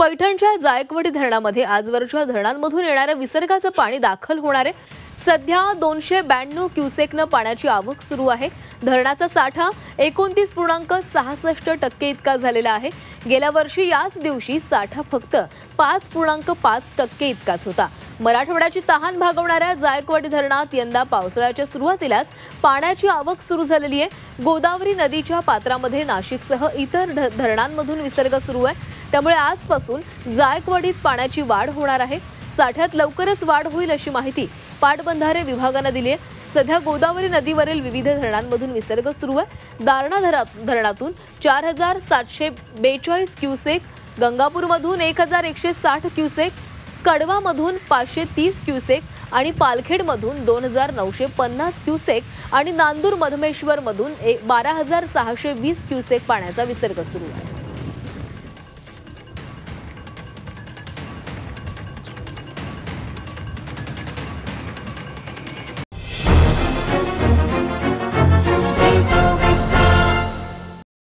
पैठणच्या जायकवाडी धरणामध्ये आजवरच्या धरणांमधून येणाऱ्या विसर्गाचं पाणी दाखल होणार आहे। सध्या 292 क्युसेकनं पाण्याची आवक सुरू आहे। धरणाचा साठा 29.66% इतका झालेला आहे। गेल्या वर्षी याच दिवशी साठा फक्त 5.5% इतकाच होता। मराठवाड्याची तहान भागवणाऱ्या जायकवाडी धरणात यंदा पावसाळ्याच्या सुरुवातीलाच पाण्याची आवक सुरू झालेली आहे। गोदावरी नदीच्या पात्रामध्ये नाशिकसह इतर धरणांमधून विसर्ग सुरू आहे, त्यामुळे आजपासून जायकवाडीत पाण्याची वाढ होणार आहे। साठ्यात लवकरच वाढ होईल अशी माहिती पाटबंधारे विभागाने दिली आहे। सध्या गोदावरी नदीवरील विविध धरणांमधून विसर्ग सुरू आहे। दारणा धरणातून 4742 क्युसेक, गंगापूरमधून 1160 क्युसेक, कडवामधून 530 क्युसेक आणि पालखेडमधून 2950 क्युसेक आणि नांदूर मधमेश्वरमधून 12620 क्युसेक पाण्याचा विसर्ग सुरू आहे।